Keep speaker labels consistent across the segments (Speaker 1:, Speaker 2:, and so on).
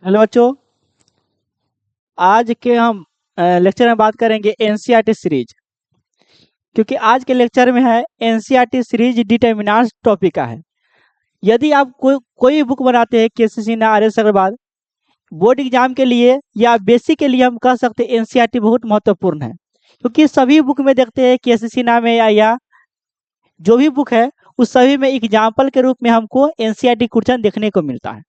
Speaker 1: Hello बच्चों। आज के हम लेक्चर में बात करेंगे एनसीईआरटी सीरीज। क्योंकि आज के लेक्चर में है एनसीईआरटी सीरीज डिटर्मिनेंट्स टॉपिक का है। यदि आप कोई बुक बनाते हैं केसीसी ना R S Agarwal board exam के लिए या बेसिक के लिए, हम कह सकते हैं एनसीईआरटी बहुत महत्वपूर्ण है। क्योंकि सभी बुक में देखते हैं केसीसी नाम है या जो भी बुक है उस सभी में एग्जाम्पल के रूप में हमको एनसीईआरटी क्वेश्चन देखने को मिलता है।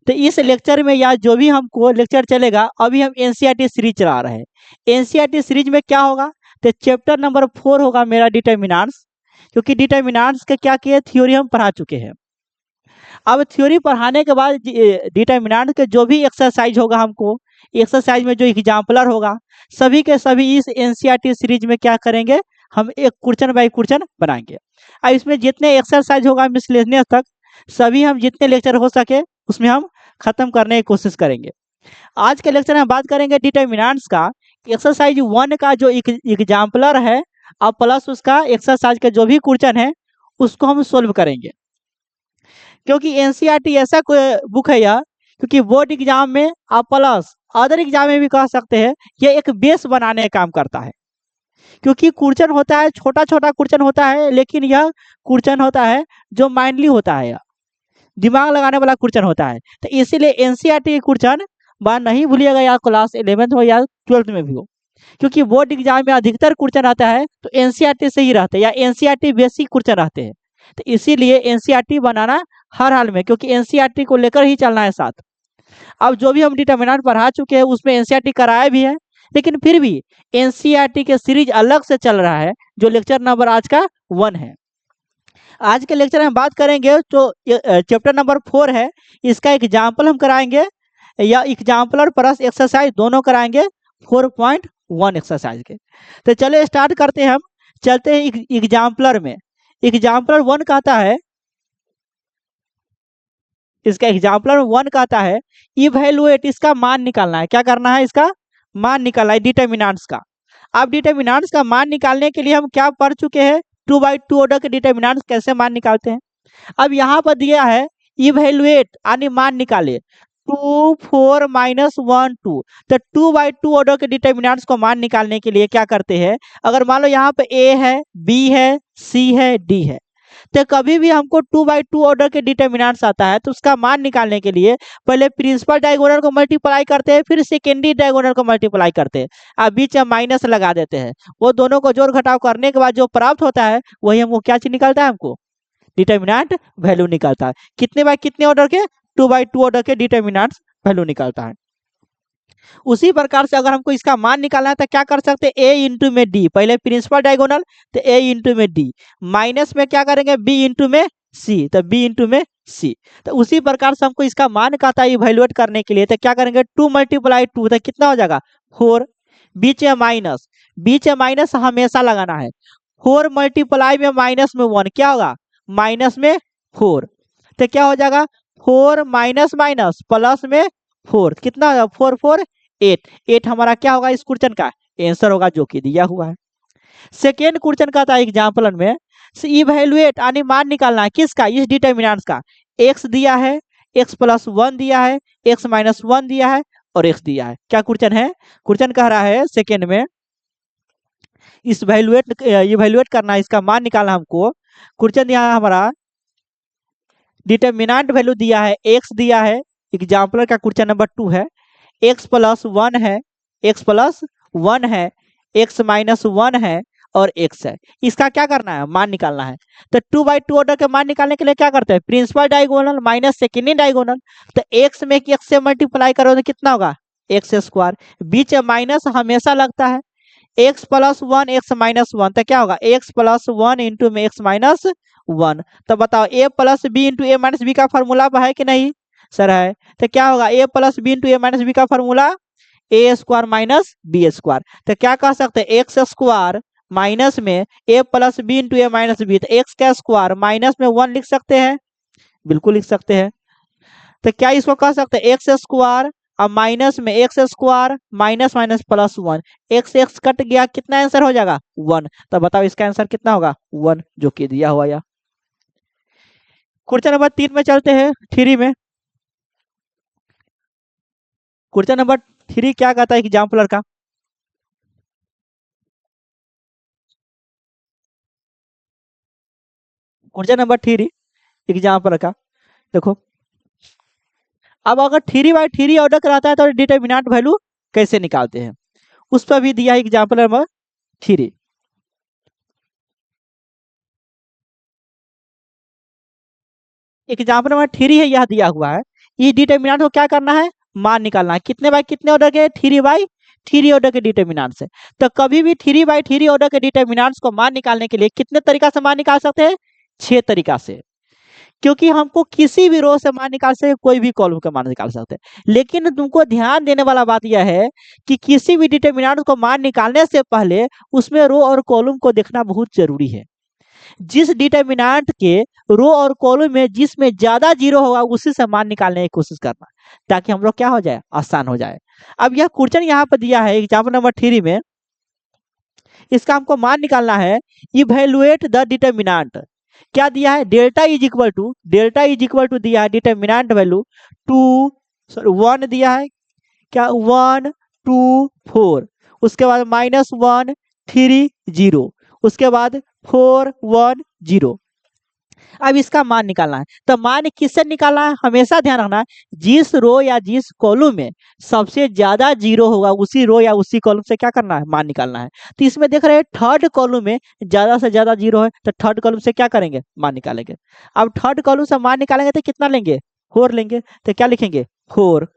Speaker 1: तो इस लेक्चर में या जो भी हमको लेक्चर चलेगा, अभी हम एनसीईआरटी सीरीज चला रहे हैं। एनसीईआरटी सीरीज में क्या होगा, तो चैप्टर नंबर 4 होगा मेरा डिटर्मिनेंट्स। क्योंकि डिटर्मिनेंट्स के क्या किए, थ्योरी हम पढ़ा चुके हैं। अब थ्योरी पढ़ाने के बाद डिटर्मिनेंट के जो भी एक्सरसाइज होगा, हमको एक्सरसाइज में जो एग्जाम्पलर होगा, सभी के सभी इस एनसीईआरटी सीरीज में क्या करेंगे, हम एक क्वेश्चन बाय क्वेश्चन बनाएंगे। अब इसमें जितने एक्सरसाइज होगा मिसलेनियस तक, सभी हम जितने लेक्चर हो सके उसमें हम खत्म करने की कोशिश करेंगे। आज के लेक्चर में बात करेंगे डिटर्मिनेंट्स का। एक्सरसाइज 1 का जो एग्जाम्पलर है और प्लस उसका एक्सरसाइज का जो भी क्वेश्चन है उसको हम सोल्व करेंगे। क्योंकि एनसीईआरटी ऐसा कोई बुक है यह, क्योंकि बोर्ड एग्जाम में और प्लस अदर एग्जाम में भी कह सकते हैं, यह एक बेस बनाने का काम करता है। क्योंकि क्वेश्चन होता है, छोटा छोटा क्वेश्चन होता है, लेकिन यह क्वेश्चन होता है जो माइंडली होता है, दिमाग लगाने वाला क्वेश्चन होता है। तो इसीलिए एनसीईआरटी क्वेश्चन बार नहीं भूलिएगा, या क्लास 11th हो या 12th में भी हो। क्योंकि बोर्ड एग्जाम में अधिकतर क्वेश्चन आता है तो एनसीईआरटी से ही रहते हैं या एनसीईआरटी बेसिक क्वेश्चन रहते हैं। तो इसीलिए एनसीईआरटी बनाना हर हाल में, क्योंकि एनसीईआरटी को लेकर ही चलना है साथ। अब जो भी हम डिटर्मिनेंट पढ़ा चुके हैं उसमें एनसीईआरटी कराया भी है, लेकिन फिर भी एनसीईआरटी के सीरीज अलग से चल रहा है, जो लेक्चर नंबर आज का 1 है। आज के लेक्चर में बात करेंगे तो चैप्टर नंबर 4 है, इसका एग्जाम्पल हम कराएंगे, या एग्जाम्पल और प्लस एक्सरसाइज दोनों कराएंगे 4.1 एक्सरसाइज के। तो चलो स्टार्ट करते हैं। हम चलते हैं एग्जाम्पलर में। एग्जाम्पलर 1 कहता है, इसका एग्जाम्पलर 1 कहता है इवैल्यूएट, इसका मान निकालना है। क्या करना है, इसका मान निकालना है डिटर्मिनेंट्स का। अब डिटर्मिनेंट्स का मान निकालने के लिए हम क्या पढ़ चुके हैं, 2/2 ऑर्डर के डिटर्मिनेंट्स कैसे मान निकालते हैं। अब यहाँ पर दिया है इवैल्यूएट यानी मान निकाले 2 4 -1 2। तो 2/2 ऑर्डर के डिटर्मिनेंट्स को मान निकालने के लिए क्या करते हैं, अगर मान लो यहाँ पे ए है, बी है, सी है, डी है, तो कभी भी हमको 2/2 ऑर्डर के डिटर्मिनेंट्स आता है तो उसका मान निकालने के लिए पहले प्रिंसिपल डायगोनल को मल्टीप्लाई करते हैं, फिर सेकेंडरी डायगोनल को मल्टीप्लाई करते हैं, अब बीच में माइनस लगा देते हैं। वो दोनों को जोड़ घटाव करने के बाद जो प्राप्त होता है वही हमको क्या चीज निकलता है, हमको डिटर्मिनेंट वैल्यू निकलता है। कितने बाय कितने ऑर्डर के, 2/2 ऑर्डर के डिटर्मिनेंट्स वैल्यू निकलता है। उसी प्रकार से अगर हमको इसका मान निकालना है तो क्या कर सकते हैं, ए इंटू में डी, पहले प्रिंसिपल डायगोनल तो ए इंटू में डी, माइनस में क्या करेंगे बी इंटू में सी, तो बी इंटू में सी। तो उसी प्रकार से हमको इसका मान कहता है इवैल्यूएट करने के लिए, तो क्या करेंगे 2 × 2, तो कितना हो जाएगा 4, बीच में माइनस, बीच में माइनस हमेशा लगाना है। 4 मल्टीप्लाई में माइनस में 1 क्या होगा, माइनस में 4, तो क्या हो जाएगा 4 माइनस माइनस प्लस में 4, कितना होगा 4 4 8, 8 हमारा क्या होगा इस क्वेश्चन का आंसर होगा जो कि दिया हुआ है। सेकेंड क्वेश्चन का था एग्जाम्पल में, इवैल्यूएट यानी मान निकालना है किसका, इस डिटर्मिनेंट्स का। एक्स दिया है, एक्स प्लस 1 दिया है, एक्स माइनस 1 दिया है और एक्स दिया है। क्या क्वेश्चन है, क्वेश्चन कह रहा है सेकेंड में इस इवैल्यूएट करना है, इसका मान निकालना हमको। क्वेश्चन दिया है हमारा, डिटर्मिनेंट वैल्यू दिया है, एक्स दिया है, एग्जाम्पलर का क्वेश्चन नंबर 2 है, एक्स प्लस 1 है, एक्स प्लस 1 है, एक्स माइनस 1 है और एक्स है। इसका क्या करना है, मान निकालना है। तो 2/2 ऑर्डर के मान निकालने के लिए क्या करते हैं, principal diagonal minus secondary diagonal, तो एक्स में एक्स से मल्टीप्लाई करो तो कितना होगा एक्स स्क्वायर, बीच में माइनस हमेशा लगता है, एक्स प्लस 1 एक्स माइनस 1, तो क्या होगा एक्स प्लस 1 इंटू में एक्स माइनस 1। तो बताओ ए प्लस बी इंटू ए माइनस बी का फॉर्मूला है कि नहीं, सर है। तो क्या होगा ए प्लस बी इंटू ए माइनस बी का फॉर्मूला ए स्क्वायर माइनस बी स्क्वायर। तो क्या कह सकते हैं एक्स स्क्वायर माइनस में ए प्लस बी इंटू ए माइनस बी, तो एक्स का स्क्वायर माइनस में 1 लिख सकते हैं, बिल्कुल लिख सकते हैं। तो क्या इसको कह सकते हैं एक्स स्क्वायर अब माइनस में x square minus minus plus 1, x x cut गया, कितना आंसर हो जाएगा 1। तो बताओ इसका आंसर कितना होगा 1, जो कि दिया हुआ या। क्वेश्चन नंबर 3 में चलते हैं, 3 में क्वेश्चन नंबर 3 क्या कहता है एग्जाम्पलर का? क्वेश्चन नंबर 3 एग्जाम्पलर का देखो, अब अगर 3/3 ऑर्डर कराता है तो डिटर्मिनेंट वैल्यू कैसे निकालते हैं, उस पर भी दिया है एग्जाम्पल नंबर 3। एग्जाम्पल नंबर 3 है, यह दिया हुआ है। इस डिटर्मिनेंट को क्या करना है, मान निकालना है। कितने बाय कितने ऑर्डर के, 3/3 ऑर्डर के डिटर्मिनेंट से। तो कभी भी 3/3 ऑर्डर के डिटर्मिनेंट्स को मान निकालने के लिए कितने तरीका से मान निकाल सकते हैं, 6 तरीका से। क्योंकि हमको किसी भी रो से मान निकाल सकते, कोई भी कॉलम का मान निकाल सकते हैं। लेकिन तुमको ध्यान देने वाला बात यह है कि किसी भी डिटर्मिनेंट को मान निकालने से पहले उसमें रो और कॉलम को देखना बहुत जरूरी है। जिस डिटर्मिनेंट के रो और कॉलम में जिसमें ज्यादा जीरो होगा उसी से मान निकालने की कोशिश करना, ताकि हम लोग क्या हो जाए, आसान हो जाए। अब यह क्वेश्चन यहाँ पर दिया है एग्जाम्पल नंबर 3 में, इसका हमको मान निकालना है। इवेलुएट द डिटर्मिनेंट, क्या दिया है, डेल्टा इज इक्वल टू दिया है डिटर्मिनेंट वैल्यू 1 दिया है, क्या 1 2 4, उसके बाद -1 3 0, उसके बाद 4 1 0। अब इसका मान निकालना है। तो मान किससे निकालना है, हमेशा ध्यान रखना है, जिस रो या जिस कॉलम में सबसे ज्यादा जीरो होगा उसी रो या उसी कॉलम से क्या करना है, मान निकालना है। तो इसमें देख रहे हैं थर्ड कॉलम में ज्यादा से ज्यादा जीरो है, तो थर्ड कॉलम से क्या करेंगे, मान निकालेंगे। अब थर्ड कॉलम से मान निकालेंगे तो कितना लेंगे, 4 लेंगे। तो क्या लिखेंगे, 4।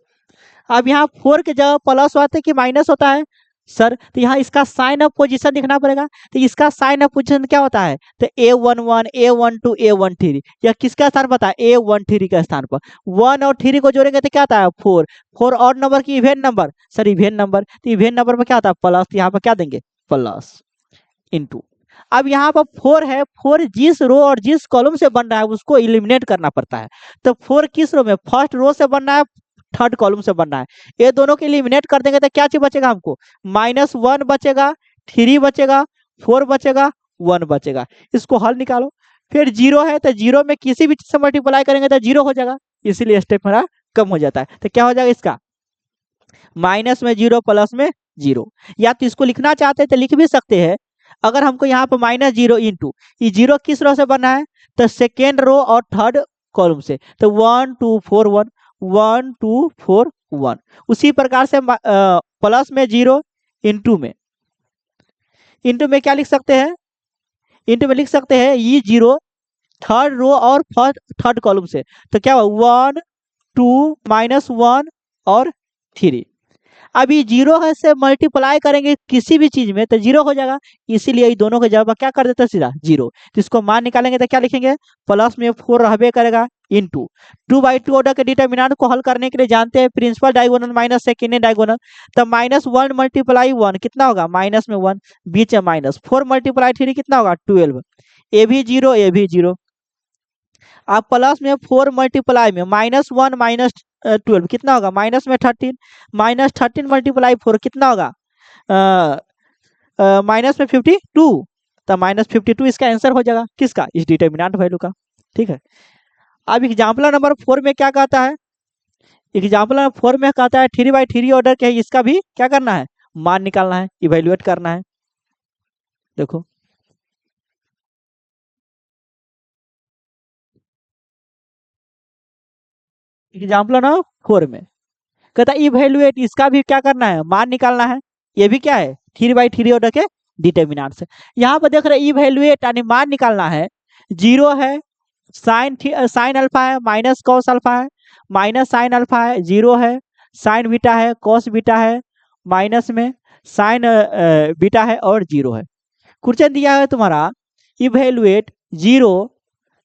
Speaker 1: अब यहाँ 4 के जगह प्लस होता है कि माइनस होता है सर, तो यहाँ इसका साइन ऑफ पोजीशन दिखना पड़ेगा। तो इसका साइन ऑफ पोजीशन क्या होता है, तो A11 A12 A13, यह किसका स्थान पता है, A13 के स्थान पर। 1 और 3 को जोड़ेंगे तो क्या आता है, 4। 4 और नंबर की even number, sir even number, तो इवेन नंबर में क्या आता है, प्लस। यहाँ पर क्या देंगे, प्लस इंटू। अब यहाँ पर 4 है, 4 जिस रो और जिस कॉलम से बन रहा है उसको इलिमिनेट करना पड़ता है। तो 4 किस रो में, फर्स्ट रो से बन रहा है, थर्ड कॉलम से बनना है। ये दोनों को एलिमिनेट कर देंगे तो क्या चीज बचेगा हमको, -1 बचेगा, 3 बचेगा, 4 बचेगा, 1 बचेगा। इसको हल निकालो। फिर 0 है तो 0 में किसी भी चीज से मल्टीप्लाई करेंगे तो 0 हो जाएगा, इसीलिए स्टेप मेरा कम हो जाता है। तो क्या हो जाएगा इसका, माइनस में 0 प्लस में 0। या तो इसको लिखना चाहते हैं तो लिख भी सकते हैं। अगर हमको यहाँ पर -0 इंटू, ये 0 किस रो से बना है, तो सेकेंड रो और थर्ड कॉलम से। तो 1 2 4 1 1 2 4 1। उसी प्रकार से प्लस में 0 इंटू में क्या लिख सकते हैं, इंटू में लिख सकते हैं ये 0 थर्ड रो और थर्ड कॉलम से। तो क्या हुआ 1 2 -1 और 3। अब ये 0 है से मल्टीप्लाई करेंगे किसी भी चीज में तो 0 हो जाएगा, इसीलिए ये दोनों के जवाब क्या कर देते हैं, सीधा 0। तो इसको मान निकालेंगे तो क्या लिखेंगे, प्लस में 4 रहबे करेगा इंटू 2/2 ऑर्डर के डिटर्मिनेंट को हल करने के लिए जानते हैं principal diagonal minus second diagonal. तो -1 × 1 कितना होगा, माइनस में 1 बीच में माइनस, 4 × 3 कितना होगा 12, ए भी 0 ए भी 0। अब प्लस में 4 मल्टीप्लाई में -1 -12 कितना होगा, माइनस में 13, -13 × 4 कितना होगा, माइनस में 52। तो -52 इसका आंसर हो जाएगा, किसका, इस डिटर्मिनेंट वैल्यू का। ठीक है। अब एग्जाम्पल नंबर 4 में क्या कहता है, एग्जाम्पल नंबर 4 में कहता है 3/3 ऑर्डर के, इसका भी क्या करना है, मान निकालना है, इवेल्युएट करना है। देखो एग्जाम्पल नंबर 4 में कहता है इवेल्युएट, इसका भी क्या करना है, मान निकालना है। ये भी क्या है, 3/3 ऑर्डर के डिटर्मिनेंट से। यहाँ पर देख रहे इवेल्युएट यानी मान निकालना है। 0 है, साइन अल्फा है, माइनस कॉस अल्फा है, माइनस साइन अल्फा है, 0 है, साइन बीटा है, कॉस बीटा है, माइनस में साइन बीटा है और 0 है। क्वेश्चन दिया है तुम्हारा इवेल्युएट 0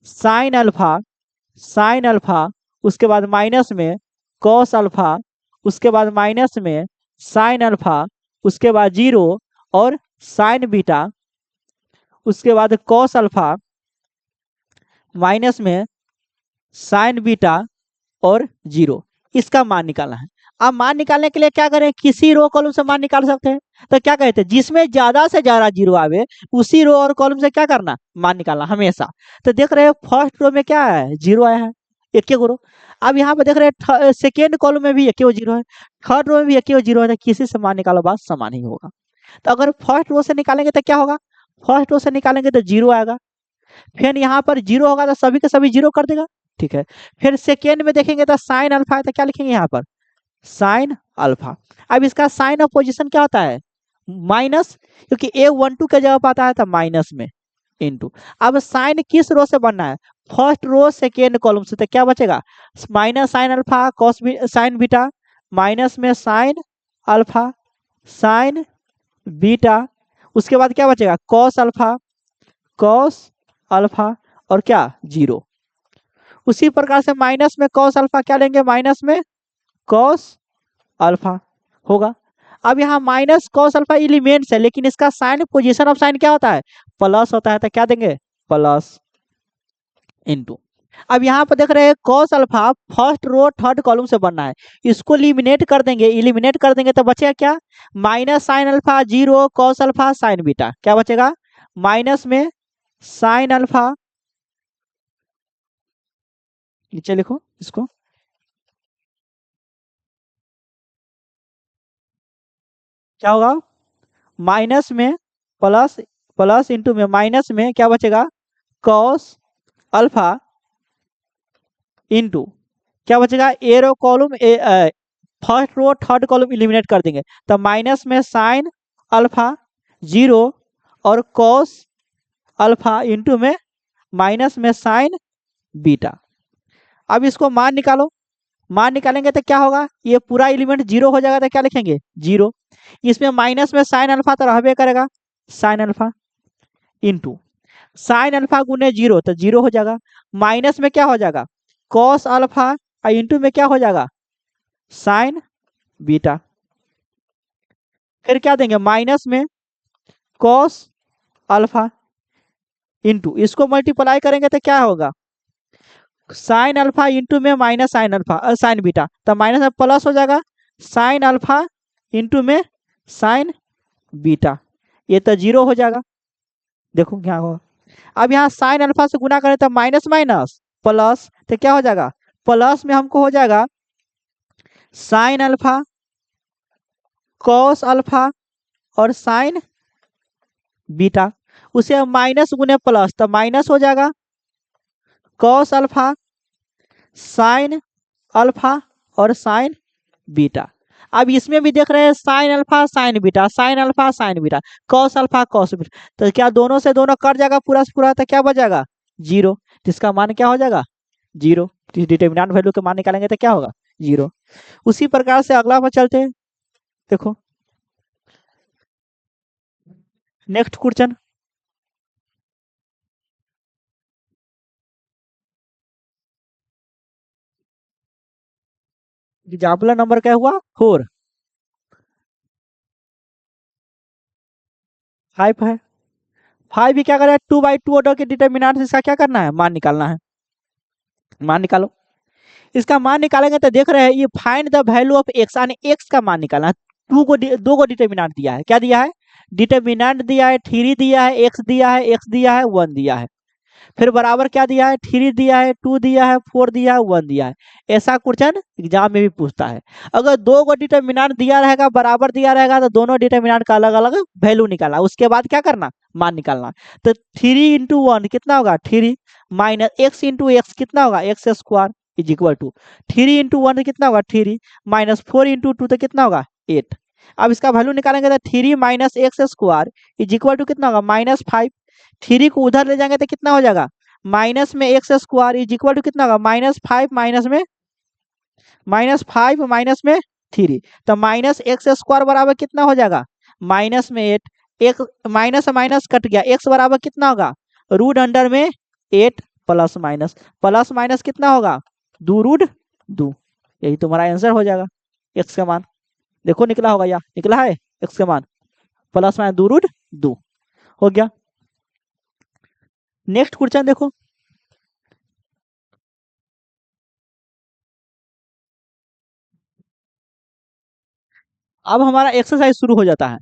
Speaker 1: साइन अल्फा, उसके बाद माइनस में कॉस अल्फा, उसके बाद माइनस में साइन अल्फा, उसके बाद 0 और साइन बीटा, उसके बाद कॉस अल्फा, माइनस में साइन बीटा और 0। इसका मान निकालना है। अब मान निकालने के लिए क्या करें, किसी रो कॉलम से मान निकाल सकते हैं। तो क्या कहते हैं, जिसमें ज्यादा से ज्यादा 0 आवे उसी रो और कॉलम से क्या करना, मान निकालना हमेशा। तो देख रहे हैं फर्स्ट रो में क्या है, 0 आया है, एक ही रो। अब यहाँ पे देख रहे हैं सेकेंड कॉलम में भी एक ही जीरो है, थर्ड रो में भी एक ही जीरो है, तो किसी से मान निकालो बात समान ही होगा। तो अगर फर्स्ट रो से निकालेंगे तो क्या होगा, फर्स्ट रो से निकालेंगे तो जीरो आएगा, फिर यहाँ पर जीरो होगा तो सभी के सभी जीरो कर देगा, ठीक है। फिर सेकेंड में देखेंगे तो साइन अल्फा है, तो क्या लिखेंगे यहाँ पर साइन अल्फा। अब इसका साइन ऑफ पोजिशन क्या होता है माइनस, क्योंकि A12 के जगह पाता है तो माइनस में इनटू। अब साइन किस रो से बनना है, फर्स्ट रो सेकेंड कॉलम से, तो क्या बचेगा minus sine alpha cos sine beta, minus में साइन अल्फा साइन बीटा, उसके बाद क्या बचेगा कॉस अल्फा और क्या जीरो। उसी प्रकार से माइनस में कॉस अल्फा क्या लेंगे, माइनस में कॉस अल्फा होगा। अब यहाँ माइनस कॉस अल्फा एलिमेंट्स है, लेकिन इसका साइन पोजीशन ऑफ साइन क्या होता है प्लस होता है, तो क्या देंगे प्लस इनटू। अब यहाँ पर देख रहे हैं cos alpha first row third column से बनना है, इसको एलिमिनेट कर देंगे तो बचेगा क्या minus sign alpha zero cos alpha sign beta, क्या बचेगा माइनस में साइन अल्फा, नीचे लिखो इसको, क्या होगा माइनस में प्लस, प्लस इंटू में माइनस में क्या बचेगा कॉस अल्फा इंटू क्या बचेगा a row column first row third column eliminate कर देंगे तो माइनस में साइन अल्फा जीरो और कॉस अल्फा इंटू में माइनस में साइन बीटा। अब इसको मान निकालो, मान निकालेंगे तो क्या होगा ये पूरा एलिमेंट जीरो हो जाएगा, तो क्या लिखेंगे जीरो, इसमें माइनस में साइन अल्फा तो रहबे करेगा sine alpha into sine alpha गुने जीरो तो जीरो हो जाएगा, माइनस में क्या हो जाएगा कॉस अल्फा और इंटू में क्या हो जाएगा साइन बीटा। फिर क्या देंगे माइनस में कॉस अल्फा इंटू इसको मल्टीप्लाई करेंगे तो क्या होगा साइन अल्फा इंटू में minus sine alpha sign beta, तो माइनस में प्लस हो जाएगा साइन अल्फा इंटू में साइन बीटा, ये तो जीरो हो जाएगा। देखो क्या होगा, अब यहाँ साइन अल्फा से गुना करें तो माइनस माइनस प्लस, तो क्या हो जाएगा प्लस में हमको हो जाएगा साइन अल्फा कॉस अल्फा और साइन बीटा, उसे माइनस गुने प्लस तो माइनस हो जाएगा कॉस अल्फा साइन अल्फा और साइन बीटा। अब इसमें भी देख रहे हैं sine alpha sign beta, sine alpha sign beta, cos alpha cos beta, तो क्या दोनों से दोनों कट जाएगा पूरा से पूरा, तो क्या बचेगा जीरो, जिसका मान क्या हो जाएगा जीरो, डिटरमिनेंट वैल्यू के मान निकालेंगे तो क्या होगा जीरो। उसी प्रकार से अगला पर चलते हैं, देखो नेक्स्ट क्वेश्चन, एग्जाम्पल नंबर क्या हुआ 4, 5 है, 5 भी क्या करें 2/2 ऑर्डर के डिटरमिनेंट इसका क्या करना है मान निकालना है, मान निकालो। इसका मान निकालेंगे तो देख रहे हैं ये find the value of x, यानी एक्स का मान निकालना है। दो को डिटरमिनेंट दिया है, क्या दिया है डिटरमिनेंट दिया है 3 दिया है, एक्स दिया है, एक्स दिया है 1 दिया है, फिर बराबर क्या दिया है 3 दिया है 2 दिया है 4 दिया है 1 दिया है। ऐसा क्वेश्चन एग्जाम में भी पूछता है। अगर दो को डिटरमिनेंट दिया रहेगा बराबर दिया रहेगा तो दोनों डिटरमिनेंट का अलग अलग वैल्यू निकालना, उसके बाद क्या करना मान निकालना। तो 3 इंटू 1 कितना होगा 3 माइनस एक्स इंटू एक्स कितना होगा x square is equal to 3 into 1 कितना होगा 3 माइनस 4 इंटू 2 तो कितना होगा 8। अब इसका वैल्यू निकालेंगे तो 3 minus x square is equal to कितना होगा -5। 3 को उधर ले जाएंगे तो कितना हो जाएगा माइनस में x square is equal to कितना होगा -5 माइनस में -5 माइनस में 3, तो माइनस एक्स स्क्वायर बराबर कितना हो जाएगा माइनस में 8, एक माइनस माइनस कट गया, एक्स बराबर कितना होगा रूट अंडर में 8 प्लस माइनस कितना होगा 2 रूट 2, यही तुम्हारा आंसर हो जाएगा। एक्स का मान देखो निकला होगा या निकला है एक्स का मान प्लस माइनस 2 रूट 2 हो गया। नेक्स्ट क्वेश्चन देखो, अब हमारा एक्सरसाइज शुरू हो जाता है,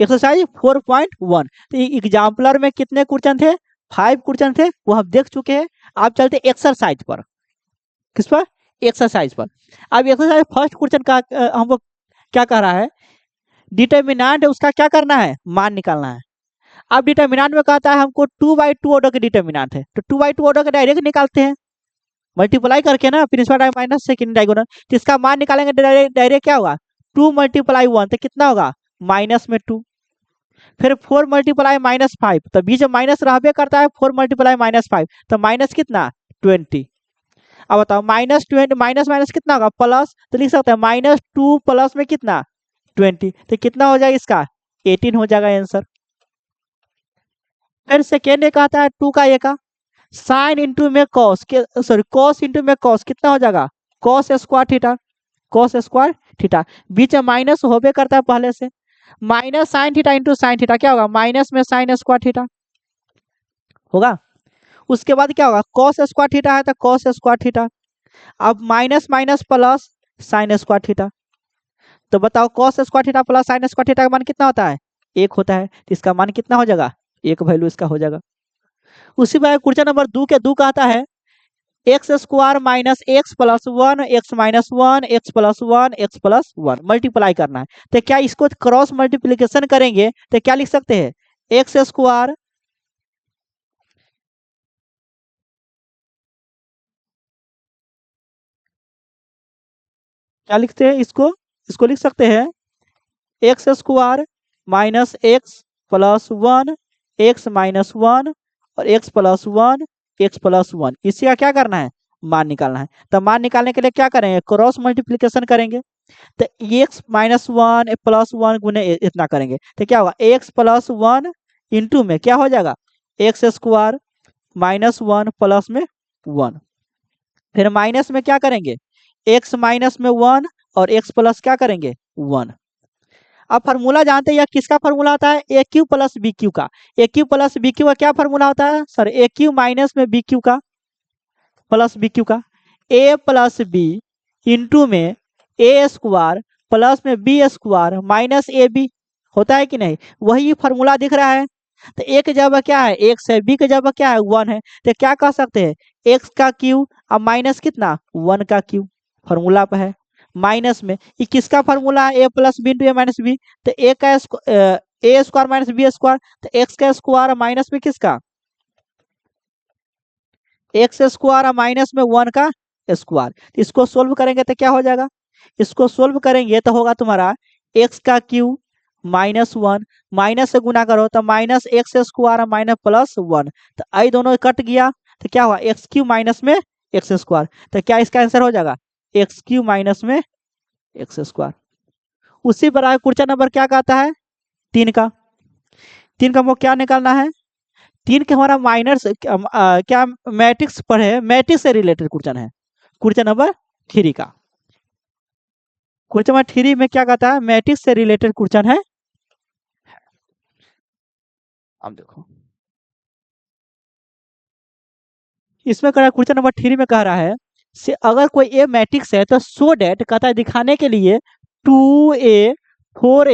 Speaker 1: एक्सरसाइज 4.1। तो एग्जाम्पलर में कितने क्वेश्चन थे 5 क्वेश्चन थे, वो हम देख चुके हैं। आप चलते एक्सरसाइज पर। किस पर? एक्सरसाइज पर। अब एक्सरसाइज फर्स्ट क्वेश्चन का हमको क्या कह रहा है, डिटर्मिनेंट उसका क्या करना है, मान निकालना है। अब डिटर्मिनेंट में कहता है हमको 2/2 ऑर्डर के डिटर्मिनेंट है, तो 2/2 ऑर्डर का डायरेक्ट निकालते हैं, मल्टीप्लाई करके ना, principal time minus second diagonal, तो इसका मान निकालेंगे डायरेक्ट डायरेक्ट क्या होगा, 2 × 1 तो कितना होगा -2, फिर 4 × -5 तो बीच में माइनस रहबे करता है, 4 × -5 तो माइनस कितना 20। अब बताओ -20 माइनस माइनस कितना होगा प्लस, तो लिख सकते हैं -2 प्लस में कितना 20, तो कितना हो जाएगा इसका 18 हो जाएगा आंसर। फिर सेकेंड कहता है 2 का ए का साइन इंटू में कॉस के, सॉरी कॉस इंटू में कॉस कितना हो जाएगा cos square theta, cos square theta, बीच में माइनस होबे करता है पहले से, minus sine theta into sine theta क्या होगा माइनस में साइन स्क्वायर थीटा होगा। उसके बाद क्या होगा कॉस स्क्वायर थीटा है तो कॉस स्क्वायर थीटा, अब minus minus plus sine square theta, तो बताओ cos square theta plus sine square theta का मान कितना होता है 1 होता है, तो इसका मान कितना हो जाएगा 1 वैल्यू इसका हो जाएगा। उसी बार क्वेश्चन नंबर 2 के 2 कहता है x² - x + 1 x - 1 x + 1 x + 1 multiply करना है, तो क्या इसको क्रॉस मल्टीप्लिकेशन करेंगे तो क्या लिख सकते हैं x² क्या लिखते हैं इसको, इसको लिख सकते हैं x² - x + 1 x - 1 और x + 1 x + 1, इसी का क्या करना है मान निकालना है। तो मान निकालने के लिए क्या करेंगे क्रॉस मल्टीप्लिकेशन करेंगे, तो x - 1 + 1 गुने इतना करेंगे तो क्या होगा x + 1 इंटू में क्या हो जाएगा x² - 1 प्लस में 1, फिर माइनस में क्या करेंगे x माइनस में 1 और x प्लस क्या करेंगे 1। अब फार्मूला जानते हैं, यह किसका फार्मूला होता है a cube plus b cube का, a cube plus b cube का क्या फार्मूला होता है सर ए क्यू माइनस में बी क्यू का प्लस बी क्यू का, ए प्लस बी इंटू में ए स्क्वायर प्लस में b square minus a b होता है कि नहीं, वही फार्मूला दिख रहा है। तो ए की जगह क्या है एक्स है, बी की जगह क्या है 1 है, तो क्या कह सकते हैं एक्स का क्यू अब माइनस कितना 1 का क्यू, फार्मूला पे है माइनस में, ये किसका फार्मूला है ए प्लस बी इंटू ए माइनस बी, तो ए का ए स्क्वायर माइनस बी स्क्वायर, तो एक्स का स्क्वायर माइनस में किसका x² माइनस में 1 का स्क्वायर, इसको सोल्व करेंगे तो क्या हो जाएगा, इसको सोल्व करेंगे तो होगा तुम्हारा x का क्यू -1 माइनस से गुना करो तो -x² माइनस +1, तो आई दोनों कट गया तो क्या हुआ x³ माइनस में x², तो क्या इसका आंसर हो जाएगा x³ माइनस में x²। उसी पर क्वेश्चन नंबर क्या कहता है 3 का, 3 का हमको क्या निकालना है, 3 के हमारा माइनस क्या मैट्रिक्स पढ़े, मैट्रिक्स से रिलेटेड क्वेश्चन है, क्वेश्चन नंबर 3 का, क्वेश्चन नंबर 3 में क्या कहता है मैट्रिक्स से रिलेटेड क्वेश्चन है। अब देखो इसमें कह रहा है क्वेश्चन नंबर 3 में कह रहा है से अगर कोई ए मैट्रिक्स है तो सो डेट कहता है दिखाने के लिए 2a 4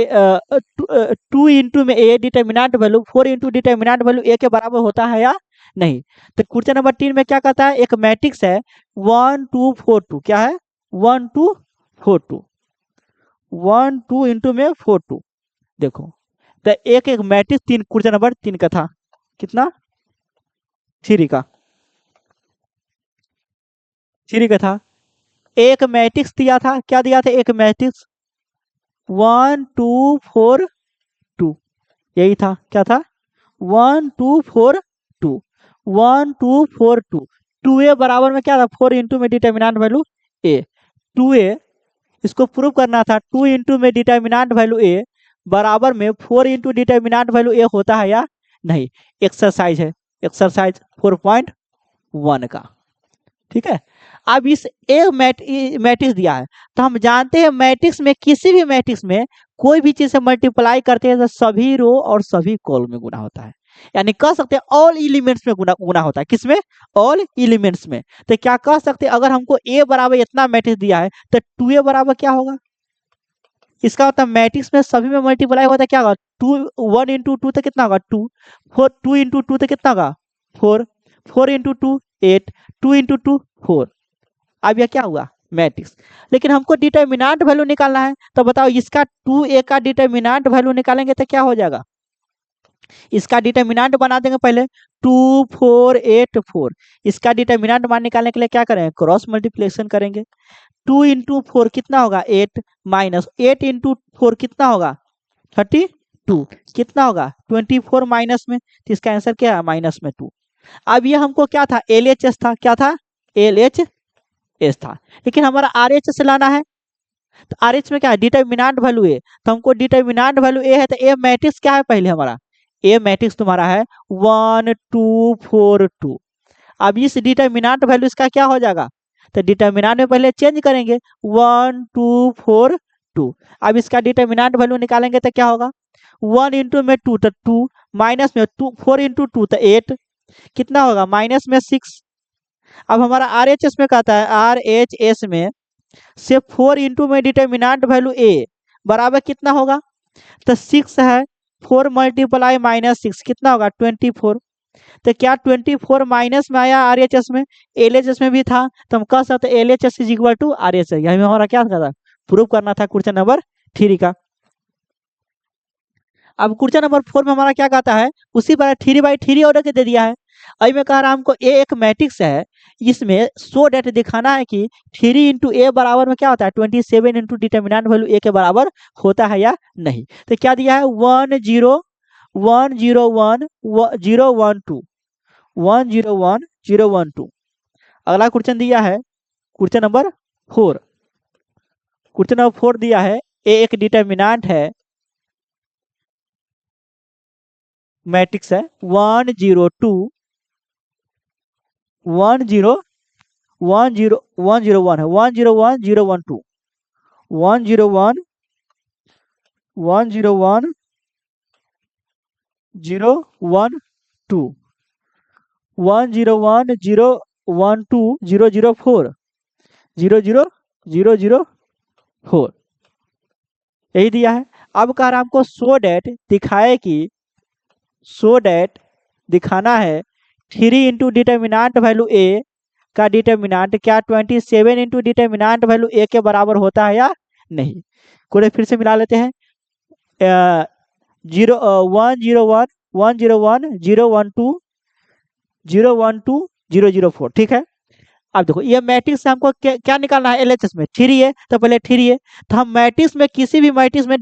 Speaker 1: 2 इंटू में A determinant value 4 into determinant value A के बराबर होता है या नहीं। तो क्वेश्चन नंबर 3 में क्या कहता है एक मैट्रिक्स है 1 2 4 2, क्या है 1 2 4 2, 1 2 इंटू में 4 2, देखो तो एक एक मैट्रिक्स 3 क्वेश्चन नंबर 3 का था कितना 3 का, 3 का था, एक मैट्रिक्स दिया था, क्या दिया था एक मैट्रिक्स 1 2 4 2, यही था क्या था 1 2 4 2, 1 2 4 2, 2a बराबर में क्या था 4 इंटू में डिटर्मिनेंट वैल्यू a, 2a इसको प्रूव करना था 2 इंटू में डिटर्मिनेंट वैल्यू a बराबर में 4 इंटू डिटर्मिनेंट वैल्यू a होता है या नहीं, एक्सरसाइज है एक्सरसाइज 4.1 का, ठीक है। अब इस एक मैट्रिक्स दिया है तो हम जानते हैं मैट्रिक्स में किसी भी मैट्रिक्स में कोई भी चीज से मल्टीप्लाई करते हैं तो सभी रो और सभी कॉलम में गुना होता है, यानी कह सकते हैं ऑल एलिमेंट्स में गुना होता है, किसमें ऑल एलिमेंट्स में। तो क्या कह सकते हैं अगर हमको a बराबर इतना मैट्रिक्स दिया है तो 2a बराबर क्या होगा, इसका मतलब मैट्रिक्स में सभी में मल्टीप्लाई होता है क्या होगा 2 1 इंटू 2 तो कितना होगा 2, 4 2 इंटू 2 तो कितना होगा 4, 4 इंटू 2 8, 2 इंटू 2 4, अब यह क्या हुआ, मैट्रिक्स। लेकिन हमको डिटर्मिनेंट वैल्यू निकालना है, तो बताओ इसका 2a का डिटर्मिनेंट वैल्यू निकालेंगे तो क्या हो जाएगा। इसका डिटर्मिनेंट बना देंगे पहले 2 4 8 4। इसका डिटर्मिनेंट मान निकालने के लिए क्या करेंगे, क्रॉस मल्टीप्लिकेशन करेंगे। 2 इंटू 4 कितना होगा 8, माइनस 8 इंटू 4 कितना होगा 32, कितना होगा 24 माइनस में, तो इसका आंसर क्या है माइनस में 2। अब ये हमको क्या था LHS था, क्या था LHS था, लेकिन हमारा RHS लाना है। तो RH में क्या है डिटर्मिनेंट वैल्यू ए, तो हमको डिटर्मिनेंट वैल्यू ए है, तो ए मैट्रिक्स क्या है पहले हमारा, ए मैट्रिक्स तुम्हारा है 1 2 4 2। अब इस डिटर्मिनेंट वैल्यू इसका क्या हो जाएगा, तो डिटर्मिनेंट में पहले चेंज करेंगे 1 2 4 2। अब इसका डिटर्मिनेंट वैल्यू निकालेंगे तो क्या होगा 1 इंटू में 2 तो 2, माइनस में 2 4 इंटू 2 तो 8, कितना होगा माइनस में 6। अब हमारा RHS में कहता है RHS में से 4 इंटू में डिटर्मिनेंट वैल्यू ए बराबर कितना होगा, तो 6 है, 4 मल्टीप्लाई माइनस 6 कितना होगा 24। तो क्या 24 माइनस में आया RHS में, LHS में भी था, तो हम कह सकते LHS is equal to RHS। यही में हमारा क्या था प्रूव करना था क्वेश्चन नंबर 3 का। अब क्वेश्चन नंबर 4 में हमारा क्या कहता है, उसी पर 3/3 ऑर्डर के दे दिया है। अभी में कह रहा हमको ए एक मैट्रिक्स है, इसमें सो डेट दिखाना है कि 3 इंटू ए बराबर में क्या होता है 27 इंटू डिटर्मिनेंट वैल्यू ए के बराबर होता है या नहीं। तो क्या दिया है 1 0 1 0 1 0 1 2 1 0 1 0 1 2। अगला क्वेश्चन दिया है क्वेश्चन नंबर 4। क्वेश्चन नंबर 4 दिया है ए एक डिटर्मिनेंट है, मैट्रिक्स है 1 0 2 1 0 1 0 1 0 1 है 1 0 1 0 1 2 1 0 1 1 0 1 0 1 2 1 0 1 0 1 2 0 0 4 0 0 0 0 4 यही दिया है। अब कह रहा हमको सो डेट दिखाए कि सो डेट दिखाना है 3 इंटू डिटर्मिनेंट वैल्यू ए का डिटर्मिनेंट क्या 27 इंटू डिटर्मिनेंट वैल्यू ए के बराबर होता है या नहीं। कोई फिर से मिला लेते हैं 0 1 0 1 1 0 1 0 1 2 0 1 2 0 0 4। ठीक है, अब देखो ये मैट्रिक्स से हमको क्या निकालना है LHS में 3 है, तो पहले 3 है, तो हम मैट्रिक्स में किसी भी मैट्रिक्स में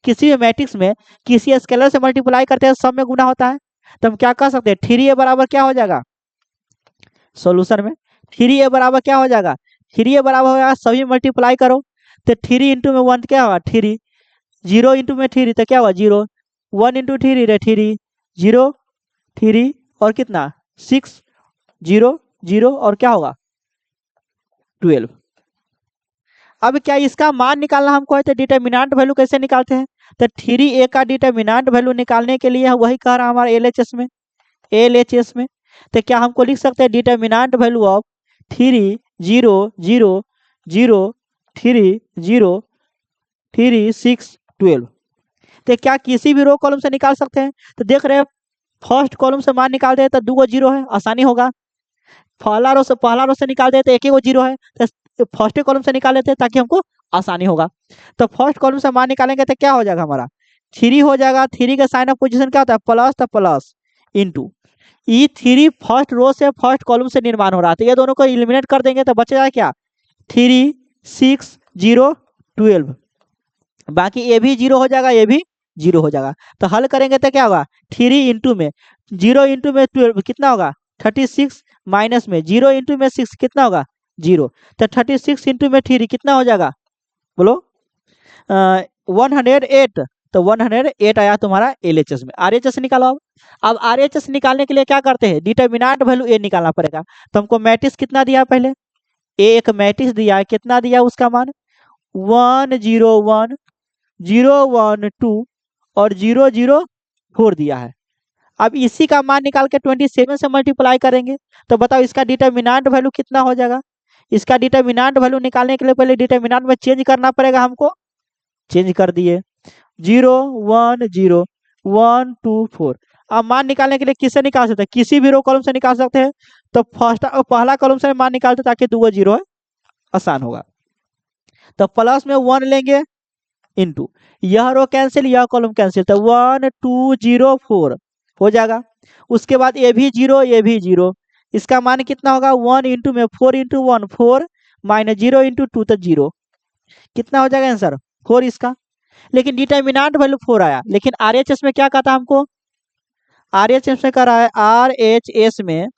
Speaker 1: किसी भी मैट्रिक्स में किसी स्केलर से मल्टीप्लाई करते हैं सब में गुना होता है। तो हम क्या कह सकते हैं 3a बराबर क्या हो जाएगा सॉल्यूशन में 3a बराबर क्या हो जाएगा 3a बराबर हो जाएगा सभी मल्टीप्लाई करो, तो 3 इंटू में 1 क्या होगा 3, 0 इंटू में 3 तो क्या हुआ 0, 1 इंटू 3 रे 3 0 3 और कितना 6 0 0 और क्या होगा 12। अब क्या इसका मान निकालना हमको है, तो डिटर्मिनेंट वैल्यू कैसे निकालते हैं, तो 3a का डिटर्मिनेंट वैल्यू निकालने के लिए वही कह रहा हमारा LHS में तो क्या हमको लिख सकते हैं डिटर्मिनेंट वैल्यू ऑफ 3 0 0 0 3 0 3 6 12। तो क्या किसी भी रो कॉलम से निकाल सकते हैं, तो देख रहे हैं फर्स्ट कॉलम से मान निकाल दे तो 2 जीरो है आसानी होगा, पहला रो से निकाल दे तो 1 जीरो है, तो फर्स्ट कॉलम से निकाल लेते हैं ताकि हमको आसानी होगा। तो फर्स्ट कॉलम से मान निकालेंगे तो क्या हो जाएगा हमारा 3 हो जाएगा, 3 का साइन ऑफ पोजीशन क्या होता है प्लस, तो प्लस इंटू ई 3 फर्स्ट रो से फर्स्ट कॉलम से निर्माण हो रहा है, तो ये दोनों को एलिमिनेट कर देंगे तो बचेगा क्या 3 6 0 12, बाकी ये भी 0 हो जाएगा ये भी 0 हो जाएगा। तो हल करेंगे तो क्या होगा 3 इंटू में 0 इंटू में 12 कितना होगा 36, माइनस में 0 इंटू में 6 कितना होगा 0, तो 36 इंटू में 3 कितना हो जाएगा बोलो 108, तो 108 आया तुम्हारा LHS में। RHS निकालो। अब RHS निकालने के लिए क्या करते हैं डिटर्मिनेंट वैल्यू ए निकालना पड़ेगा। तो हमको मैट्रिक्स कितना दिया पहले ए एक मैट्रिक्स दिया है, कितना दिया उसका मान 1 0 1 0 1 2 और 0 0 4 दिया है। अब इसी का मान निकाल के 27 से मल्टीप्लाई करेंगे तो बताओ इसका डिटर्मिनेंट वैल्यू कितना हो जाएगा। इसका डिटर्मिनेंट वैल्यू निकालने के लिए पहले डिटर्मिनेंट में चेंज करना पड़ेगा हमको, चेंज कर दिए 0 1 0 1 2 4। अब मान निकालने के लिए किससे निकाल सकते हैं, किसी भी रो कॉलम से निकाल सकते हैं। तो फर्स्ट पहला कॉलम से मान निकालते ताकि 2 जीरो है, आसान होगा। तो प्लस में 1 लेंगे इंटू यह रो कैंसिल यह कॉलम कैंसिल, तो 1 2 0 4 हो जाएगा। उसके बाद ये भी जीरो ये भी जीरो, इसका मान कितना होगा 1 इंटू में 4 इंटू 1 4 माइनस 0 इंटू 2 तो 0, कितना हो जाएगा आंसर 4 इसका। लेकिन डिटर्मिनेंट वैल्यू 4 आया, लेकिन आरएचएस में क्या कहता हमको, आरएचएस में कह रहा है आरएचएस में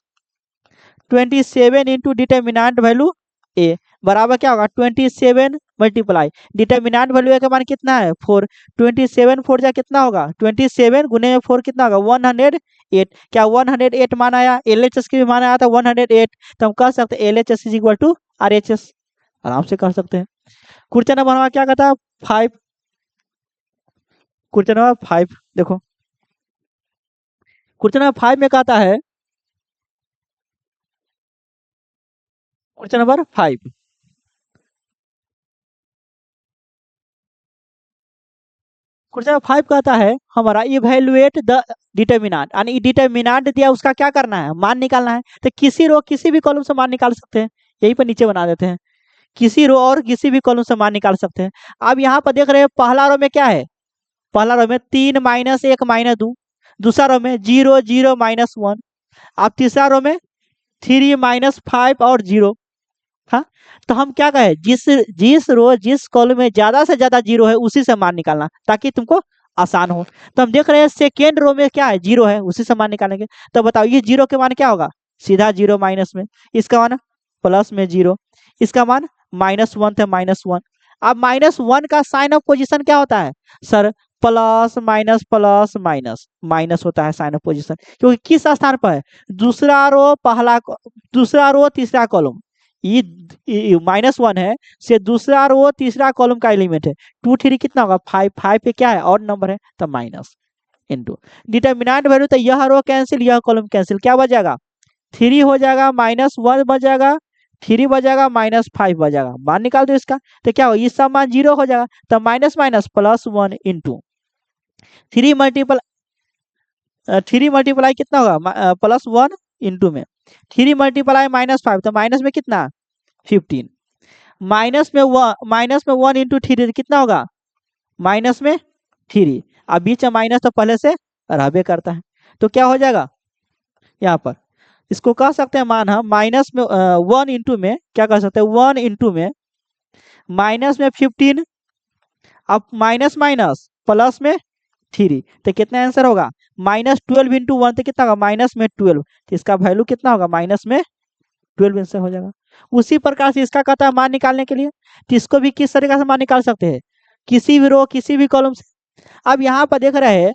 Speaker 1: 27 इंटू डिटर्मिनेंट वैल्यू ए बराबर क्या होगा 27 मल्टीप्लाई डिटर्मिनेंट वैल्यू ए का मान कितना है 4, 27 4 जा कितना होगा 27 गुने 4 कितना होगा 108। क्या 108 मान आया, एलएचएस की भी मान आया था 108, तो हम कह सकते हैं LHS is equal to RHS, आराम से कर सकते हैं। क्वेश्चन नंबर हमारा क्या कहता है 5, क्वेश्चन नंबर 5 देखो, क्वेश्चन नंबर 5 में कहता है, क्वेश्चन नंबर 5 क्वेश्चन नंबर 5 कहता है हमारा इवैल्यूएट द डिटर्मिनेंट, यानी डिटर्मिनेंट दिया उसका क्या करना है मान निकालना है। तो किसी रो किसी भी कॉलम से मान निकाल सकते हैं, यही पर नीचे बना देते हैं, किसी रो और किसी भी कॉलम से मान निकाल सकते हैं। अब यहाँ पर देख रहे हैं पहला रो में क्या है, पहला रो में 3 माइनस 1 माइनस 2, दूसरा रो में 0 0 माइनस 1, अब तीसरा रो में 3 माइनस 5 और 0। हाँ, तो हम क्या कहें जिस जिस रो जिस कॉलम में ज्यादा से ज्यादा जीरो है उसी से मान निकालना ताकि तुमको आसान हो। तो हम देख रहे हैं सेकेंड रो में क्या है जीरो है, उसी से मान निकालेंगे। तो बताओ ये जीरो के मान क्या होगा, सीधा जीरो माइनस में, इसका मान प्लस में जीरो, इसका मान -1 थे -1। अब -1 का साइन ऑफ पोजीशन क्या होता है सर, प्लस माइनस माइनस होता है साइन ऑफ पोजीशन, क्योंकि किस स्थान पर है, दूसरा रो पहला, दूसरा रो तीसरा कॉलम, ये -1 है से दूसरा रो तीसरा कॉलम का एलिमेंट है। 2 3 कितना होगा 5, 5 पे क्या है और नंबर है तो माइनस इंटू डिटर्मिनेंट वैल्यू, तो यह रो कैंसिल यह कॉलम कैंसिल, क्या बचेगा 3 हो जाएगा -1 बच जाएगा, 3 बच जाएगा -5 बच जाएगा, मान निकाल दो इसका। तो क्या हो इसका मान 0 हो जाएगा, तो माइनस माइनस +1 इंटू 3 मल्टीप्लाई कितना होगा +1 इंटू में 3 मल्टीप्लाई -5, तो माइनस में कितना 15, माइनस में 1 इंटू 3 कितना होगा -3, अब बीच में माइनस तो पहले से रहबे करता है, तो क्या हो जाएगा यहाँ पर इसको कह सकते हैं मान हम माइनस में 1 इंटू में क्या कर सकते हैं 1 इंटू में माइनस में 15, अब माइनस माइनस प्लस में 3, तो कितना आंसर होगा -12 इंटू 1, तो कितना होगा माइनस में 12, तो इसका वैल्यू कितना होगा माइनस में 12 आंसर हो जाएगा। उसी प्रकार से इसका कहता है मान निकालने के लिए, तो इसको भी किस तरीके से मान निकाल सकते हैं, किसी भी रो किसी भी कॉलम से। अब यहाँ पर देख रहे हैं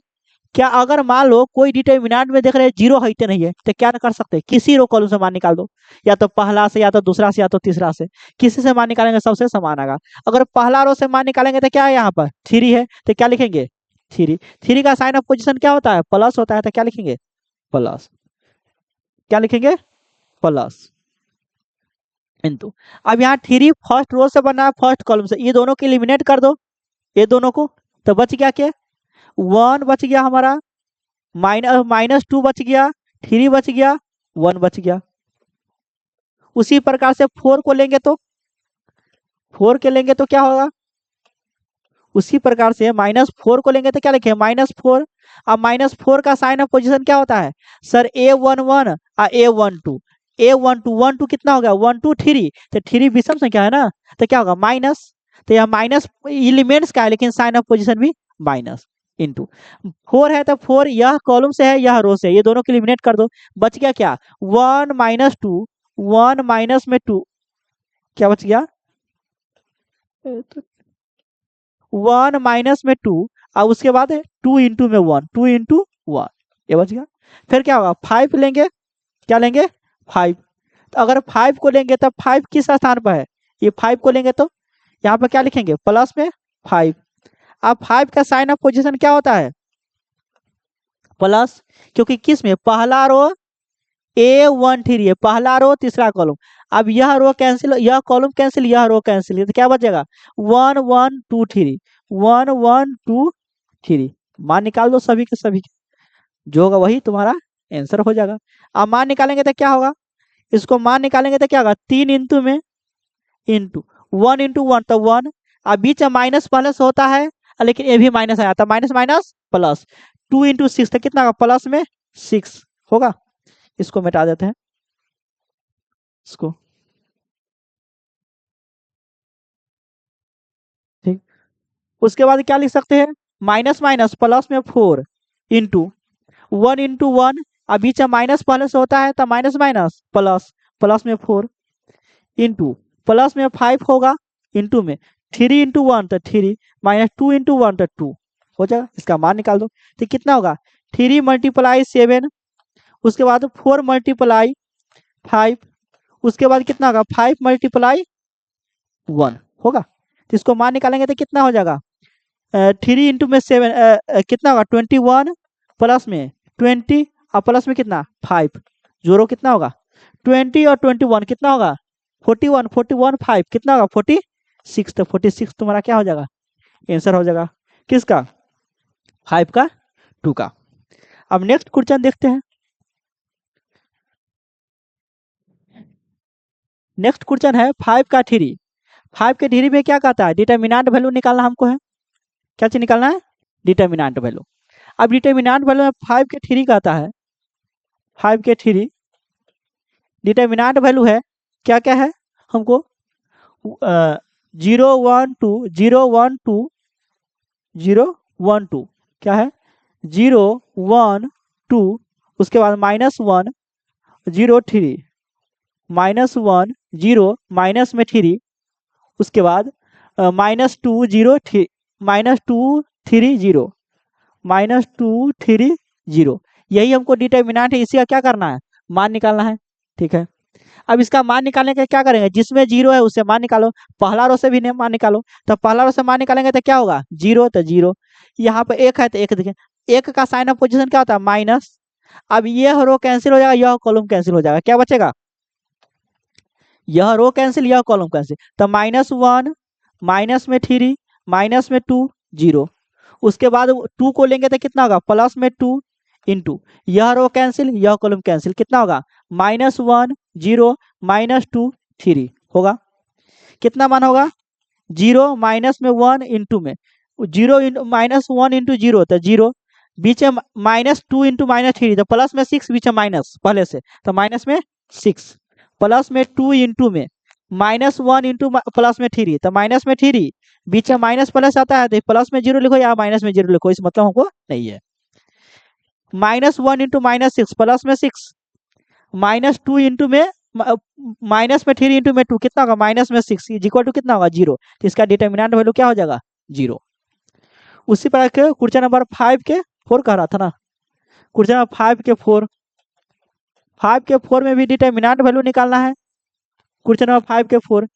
Speaker 1: क्या, अगर मान लो कोई डिटर्मिनेंट में देख रहे हैं जीरो है नहीं है, तो क्या कर सकते हैं किसी रो कॉलम से मान निकाल दो, या तो पहला से या तो दूसरा से या तो तीसरा से, किसी से मान निकालेंगे सबसे समान आएगा। अगर पहला रो से मान निकालेंगे तो क्या है यहाँ पर 3 है, तो क्या लिखेंगे 3, 3 का साइन ऑफ पोजीशन क्या होता है प्लस होता है, तो क्या लिखेंगे प्लस, क्या लिखेंगे प्लस इंटू, अब यहाँ 3 फर्स्ट रो से बना है फर्स्ट कॉलम से, ये दोनों को एलिमिनेट कर दो, ये दोनों को, तो बच गया क्या 1 बच गया हमारा, -2 बच गया, 3 बच गया, 1 बच गया। उसी प्रकार से 4 को लेंगे तो 4 के लेंगे तो क्या होगा, उसी प्रकार से -4 को लेंगे तो क्या लिखे -4, अब -4 का साइन ऑफ पोजीशन क्या होता है सर A11 और A12, A12 1 2 कितना हो गया 1 2 3, तो 3 विषम संख्या है ना, तो क्या होगा माइनस, तो यह माइनस एलिमेंट्स का है लेकिन साइन ऑफ पोजीशन भी माइनस इंटू 4 है, तो 4 यह कॉलम से है यह रो से, ये दोनों को एलिमिनेट कर दो, बच गया क्या 1 -2, 1 माइनस में 2, क्या बच गया 1 माइनस में 2, अब उसके बाद 2 इंटू में 1, 2 इंटू 1, ये बच गया। फिर क्या होगा 5 लेंगे, क्या लेंगे 5, तो अगर 5 को लेंगे तब 5 किस स्थान पर है, ये 5 को लेंगे तो यहाँ पर क्या लिखेंगे प्लस में 5, अब 5 का साइन ऑफ पोजीशन क्या होता है प्लस, क्योंकि किस में पहला रो A13 है, पहला रो तीसरा कॉलम, अब यह रो कैंसिल यह कॉलम कैंसिल यह रो कैंसिल, तो क्या बचेगा 1 1 2 3, 1 1 2 3, मान निकाल दो सभी के सभी के, जो होगा वही तुम्हारा आंसर हो जाएगा। अब मान निकालेंगे तो क्या होगा, इसको मान निकालेंगे तो क्या होगा, 3 इंटू में इंटू 1 इंटू 1 तो 1, अब बीच में माइनस प्लस होता है, लेकिन ये भी माइनस आया था, माइनस माइनस प्लस, 2 इंटू 6 तो कितना होगा, प्लस में 6 होगा। इसको मिटा देते हैं, इसको ठीक। उसके बाद क्या लिख सकते हैं, माइनस माइनस प्लस में 4 इंटू 1 इंटू 1, अब बीच में माइनस प्लस होता है तो माइनस माइनस प्लस, प्लस में 4 इंटू प्लस में 5 होगा, इंटू में 3 इंटू 1 तो 3, माइनस 2 इंटू 1 तो 2 हो जाएगा। इसका मान निकाल दो तो कितना होगा, 3 मल्टीप्लाई 7, उसके बाद 4 मल्टीप्लाई 5, उसके बाद कितना होगा, 5 मल्टीप्लाई 1 होगा। तो इसको मान निकालेंगे तो कितना हो जाएगा, 3 इंटू में 7 कितना होगा, 21 प्लस में 20 और प्लस में कितना 5, जोरो कितना होगा, 20 और 21 कितना होगा, 41, 41 5 कितना होगा, 46, तो 46 तुम्हारा क्या हो जाएगा, आंसर हो जाएगा किसका, 5 का 2 का। अब नेक्स्ट क्वेश्चन देखते हैं। नेक्स्ट क्वेश्चन है 5 का 3, 5 के 3 में क्या कहता है, डिटर्मिनेंट वैल्यू निकालना हमको है, क्या चीज निकालना है, डिटर्मिनेंट वैल्यू। अब डिटर्मिनेंट वैल्यू में 5 के 3 कहता है, 5 के 3 डिटर्मिनेंट वैल्यू है, क्या क्या है हमको, 0 1 2 0 1 2 0 1 2 क्या है, 0 1 2, उसके बाद -1 0 3, -1 0 माइनस में 3, उसके बाद -2 0 3, -2 3 0, -2 3 0, यही हमको डिटर्मिनेंट है, इसी का क्या करना है, मान निकालना है। ठीक है, अब इसका मान निकालने का क्या करेंगे, जिसमें 0 है उससे मान निकालो, पहला रो से भी मान निकालो, तो पहला रो से मान निकालेंगे तो क्या होगा, 0 तो 0, यहाँ पे 1 है तो 1 देखें, 1 का साइन ऑफ पोजीशन क्या होता है, माइनस। अब यह रो कैंसिल हो जाएगा, यह कॉलम कैंसिल हो जाएगा, क्या बचेगा, यह रो कैंसिल, यह कॉलम कैंसिल, तो -1 माइनस में 3 माइनस में 2 0, उसके बाद 2 को लेंगे तो कितना होगा, प्लस में 2 इंटू, यह रो कैंसिल, यह कॉलम कैंसिल, कितना होगा, -1 0 -2 3 होगा। कितना मान होगा, 0 माइनस में 1 इंटू में 0 -1 इंटू 0 तो 0, बीच में -2 इंटू -3 तो प्लस में 6, बीच में माइनस पहले से तो माइनस में 6, प्लस में 2 इंटू में -1 इंटू प्लस में 3 तो माइनस में 3, बीच में माइनस प्लस आता है तो प्लस में 0 लिखो या माइनस में 0 लिखो, इस मतलब हमको नहीं है। -1 इंटू -6 प्लस में 6, -2 इंटू में माइनस में 3 इंटू में 2 कितना होगा, माइनस में 6 इज इक्वल टू कितना होगा, 0, तो इसका डिटर्मिनेंट वैल्यू क्या हो जाएगा, 0। उसी प्रकार के क्वेश्चन नंबर 5 के 4 कह रहा था ना, क्वेश्चन नंबर 5 के 4, 5 के 4 में भी डिटर्मिनेंट वैल्यू निकालना है। क्वेश्चन नंबर 5 के 4,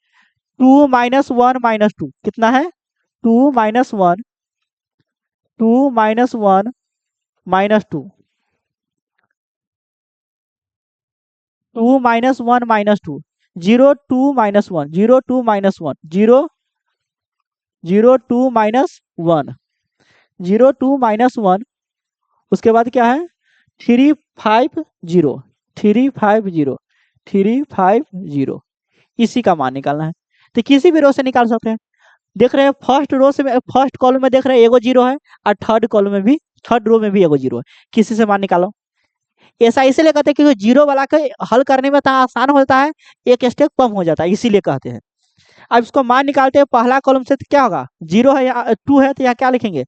Speaker 1: 2 -1 -2 कितना है, 2 -1 2 -1 -2 2 -1 -2 0 2 -1 0 2 -1 0 0 2 -1 0 2 -1, उसके बाद क्या है 3 5 0 3 5 0 3 5 0, इसी का मान निकालना है। तो किसी भी रो से निकाल सकते हैं, देख रहे हैं फर्स्ट रो से, फर्स्ट कॉलम में देख रहे हैं एगो 0 है, और थर्ड कॉलम में भी, थर्ड रो में भी एगो 0 है, किसी से मान निकालो। ऐसा इसीलिए कहते हैं क्योंकि 0 वाला के हल करने में तो आसान होता है, एक स्टेप कम हो जाता है, इसीलिए कहते हैं। अब इसको मान निकालते हैं, पहला कॉलम से तो क्या होगा, 0 है या 2 है तो यहाँ क्या लिखेंगे,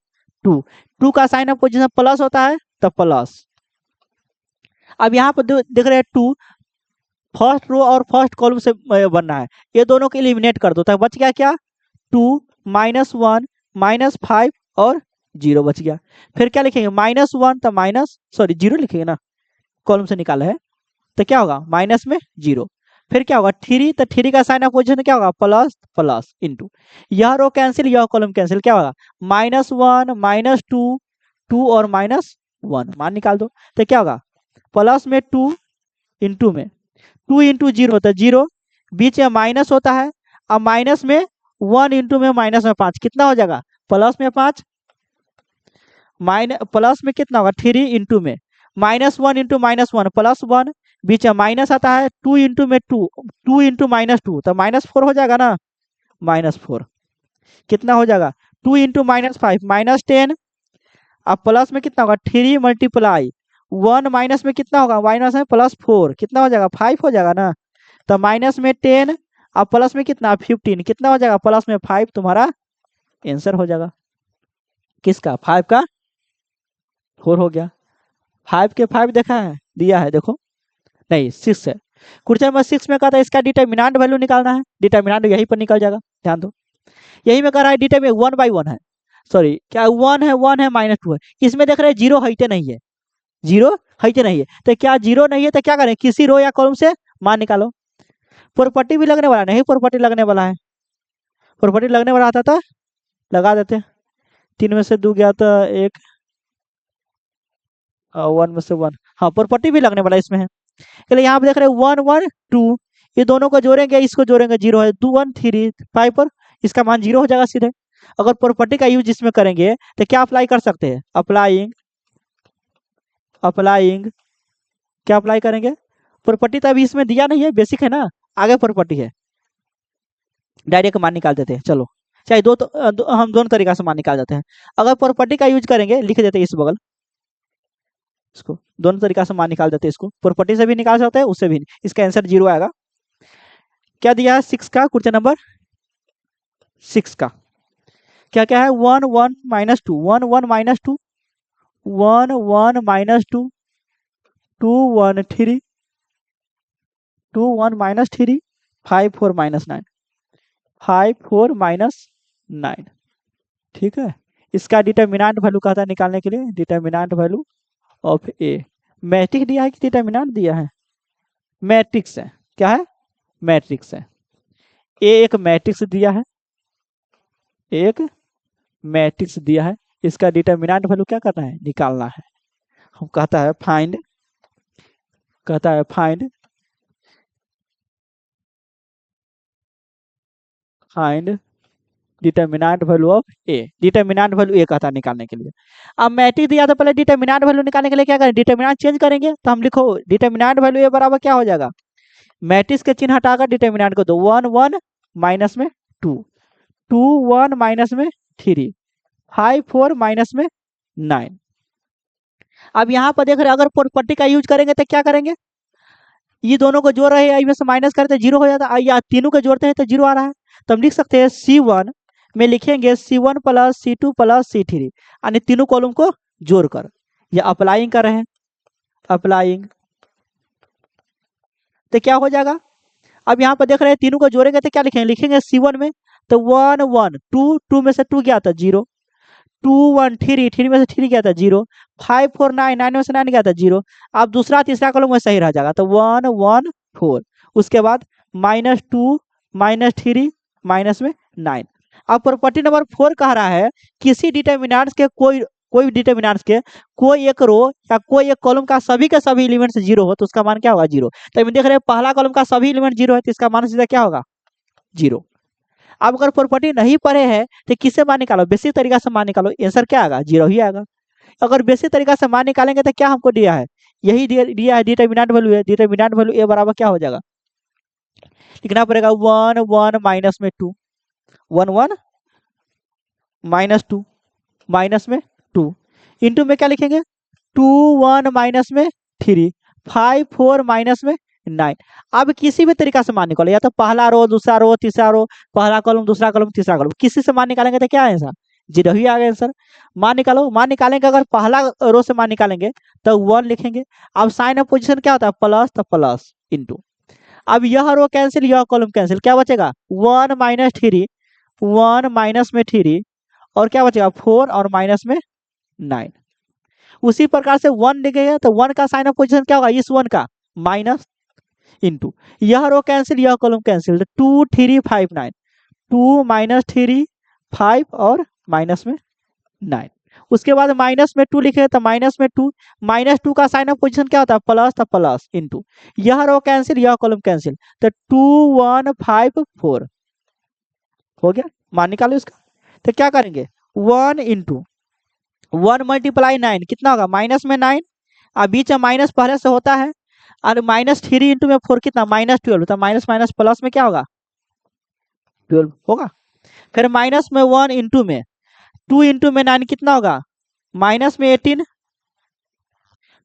Speaker 1: 2, 2 का साइन ऑफ पोजीशन प्लस होता है तो प्लस। अब यहाँ पर देख रहे हैं 2, फर्स्ट रो और फर्स्ट कॉलम से बनना है, ये दोनों को एलिमिनेट कर दो, तो बच गया क्या, 2 -1 -5 और 0 बच गया। फिर क्या लिखेंगे, -1 तो माइनस, सॉरी 0 लिखेंगे ना, कॉलम से निकाला है तो क्या होगा, माइनस में 0, फिर क्या होगा 3, तो 3 का साइन ऑफ पोजीशन क्या होगा, प्लस प्लस इंटू, यह रो कैंसिल, यह कॉलम कैंसिल, क्या होगा -1 -2 2 और -1, मान निकाल दो तो क्या होगा, प्लस में 2 इंटू में 2 इंटू 0 तो 0, बीच में माइनस होता है, अब माइनस में 1 इंटू में माइनस में 5 कितना हो जाएगा, प्लस में 5, माइनस प्लस में कितना होगा 3 इंटू में -1 इंटू -1 +1, बीच में माइनस आता है, 2 इंटू में 2, 2 इंटू -2 तो -4 हो जाएगा ना, -4 कितना हो जाएगा, 2 इंटू -5 -10, अब प्लस में कितना होगा 3 मल्टीप्लाई 1 माइनस में कितना होगा, माइनस में +4 कितना हो जाएगा 5 हो जाएगा ना, तो माइनस में 10 अब प्लस में कितना 15 कितना हो जाएगा, प्लस में 5 तुम्हारा आंसर हो जाएगा, किसका 5 का 4 हो गया। 5 के 5 देखा है, दिया है देखो, नहीं 6 है। क्वेश्चन नंबर 6 में कहा था इसका डिटरमिनेंट वैल्यू निकालना है, डिटरमिनेंट यहीं पर निकल जाएगा, ध्यान दो। यही में कह रहा है डिटरमिनेंट 1 बाई 1 है, सॉरी क्या 1 है, 1 है -2 है, इसमें देख रहे हैं जीरो है नहीं है, जीरो है नहीं है, तो क्या जीरो नहीं है तो क्या करें, किसी रो या कॉलम से मान निकालो। प्रॉपर्टी भी लगने वाला नहीं, प्रॉपर्टी लगने वाला है, प्रॉपर्टी लगने वाला आता था लगा देते हैं, 3 में से 2 गया तो 1, 1 में से 1, हाँ प्रॉपर्टी भी लगने वाला इसमें है। चलिए यहाँ पे देख रहे हैं 1 1 2, ये दोनों को जोड़ेंगे, इसको जोड़ेंगे 0 है, 2 1 3 5 पर इसका मान 0 हो जाएगा सीधे। अगर प्रॉपर्टी का यूज इसमें करेंगे तो क्या अप्लाई कर सकते हैं, अप्लाइंग, अप्लाइंग क्या अप्लाई करेंगे, प्रॉपर्टी तो अभी इसमें दिया नहीं है, बेसिक है ना, आगे प्रॉपर्टी है, डायरेक्ट मान निकाल देते हैं। चलो चाहे हम दोनों तरीका से मान निकाल देते हैं। अगर प्रॉपर्टी का यूज करेंगे लिख देते हैं इस बगल, इसको दोनों तरीका से मान निकाल देते हैं, इसको प्रॉपर्टी से भी निकाल सकते हैं, उससे भी, इसका आंसर 0 आएगा। क्या दिया है 6 का, क्वेश्चन नंबर 6 का क्या क्या है, 1 1 -2, 1 1 -2, 1 1 -2, 2 1 3, 2 1 -3, 5 4 -9, 5 4 -9, ठीक है। इसका डिटरमिनेंट वैल्यू कहता है निकालने के लिए, determinant value of A, matrix दिया है कि डिटरमिनेंट दिया है, मैट्रिक्स है, क्या है मैट्रिक्स है, ए एक मैट्रिक्स दिया है, एक मैट्रिक्स दिया है, इसका डिटरमिनेंट वैल्यू क्या करना है, निकालना है। हम कहता है फाइंड, कहता है find, find determinant value of A, determinant value A कहता है निकालने के लिए। अब मैट्रिक्स दिया तो पहले डिटरमिनेंट वैल्यू निकालने के लिए क्या करें, डिटरमिनेंट चेंज करेंगे, तो हम लिखो डिटरमिनेंट वैल्यू ए बराबर क्या हो जाएगा, मैट्रिक्स के चिन्ह हटाकर डिटरमिनेंट को दो, 1 1 माइनस में 2, 2 1 माइनस में 3, 5 4 माइनस में 9। अब यहाँ पर देख रहे हैं अगर प्रॉपर्टी का यूज करेंगे तो क्या करेंगे, ये दोनों को जोड़ रहे हैं, इसमें से माइनस करते 0 हो जाता है, या तीनों को जोड़ते हैं तो 0 आ रहा है, तो हम लिख सकते हैं C1 में लिखेंगे C1 plus C2 plus C3, यानी तीनों कॉलम को जोड़कर, या अप्लाइंग कर रहे हैं, अप्लाइंग, तो क्या हो जाएगा। अब यहाँ पर देख रहे हैं तीनों को जोड़ेंगे तो क्या लिखेंगे, लिखेंगे C1 में तो 1 1 2, 2 में से 2 गया था 0, 2 1 3, 3 में से 3 गया था 0, 5 4 9, 9 में से 9 गया था 0। अब दूसरा तीसरा कॉलम में सही रह जाएगा, तो 1 1 4, उसके बाद -2 -3 माइनस में 9। अब प्रॉपर्टी नंबर 4 कह रहा है किसी डिटरमिनेंट्स के कोई डिटरमिनेंट्स के कोई एक रो या कोई एक कॉलम का सभी के सभी एलिमेंट्स 0 हो तो उसका मान क्या होगा 0। तो हम देख रहे हैं पहला कॉलम का सभी एलिमेंट 0 है तो इसका मान सीधा क्या होगा 0। अब अगर प्रॉपर्टी नहीं पढ़े हैं तो किससे मान निकालो, बेसिक तरीका से मान निकालो, आंसर क्या आएगा 0 ही आएगा। अगर बेसिक तरीका से मान निकालेंगे तो क्या हमको दिया है, यही दिया है डिटरमिनेंट वैल्यू है, डिटरमिनेंट वैल्यू ए बराबर क्या हो जाएगा, लिखना पड़ेगा 1 1 माइनस में 2, 1 1 -2 माइनस में 2 इंटू में क्या लिखेंगे 2 1 माइनस में 3, 5 4 माइनस में 9। अब किसी भी तरीका से मान निकालो, या तो पहला रो दूसरा रो तीसरा रो, पहला कॉलम दूसरा कॉलम तीसरा कॉलम, किसी से मान निकालेंगे तो क्या आंसर 0 ही आ गया आंसर। मान निकालो, मान निकालेंगे, अगर पहला रो से मान निकालेंगे तो 1 लिखेंगे। अब साइन ऑफ पोजीशन क्या होता है प्लस, तो प्लस इंटू, अब यह रो कैंसिल यह कॉलम कैंसिल, क्या बचेगा 1 -3, 1 माइनस में 3 और क्या बचेगा 4 और माइनस में 9। उसी प्रकार से 1 लिखेगा तो 1 का साइन ऑफ पोजीशन क्या होगा, इस 1 का माइनस इंटू, यह रो कैंसिल यह कॉलम कैंसिल, 2 3 5 9, 2 -3 5 और माइनस में 9। उसके बाद माइनस में 2 लिखे तो माइनस में 2, -2 का साइन ऑफ पोजीशन क्या होता है प्लस, तो प्लस इंटू, यह रो कैंसिल यह कॉलम कैंसिल, तो 2 1 5 4 हो गया। मान निकालो इसका, तो क्या करेंगे 1 इंटू 1 मल्टीप्लाई 9 कितना होगा, माइनस में 9 अब बीच में माइनस पहले से होता है, और -3 इंटू में 4 कितना, -12, तो माइनस माइनस प्लस में क्या होगा, 12 होगा। फिर माइनस में 1 इंटू में 2 इंटू में 9 कितना होगा, माइनस में 18।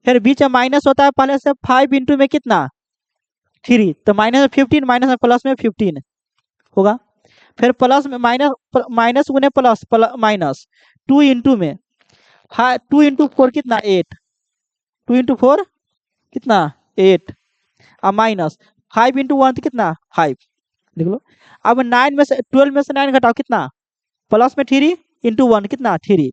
Speaker 1: फिर बीच में माइनस होता है पहले से, 5 इंटू में कितना, 3, तो माइनस में 15, माइनस में प्लस में 15 होगा। फिर प्लस में माइनस, माइनस गुने प्लस माइनस, 2 इंटू में 2 इंटू 4 कितना, 8, 2 इंटू 4 कितना, 8, अब माइनस 5 इंटू 1 कितना, 5, लिख लो। अब 9 में से 12 में से 9 घटाओ कितना, प्लस में 3 इंटू 1 कितना, 3।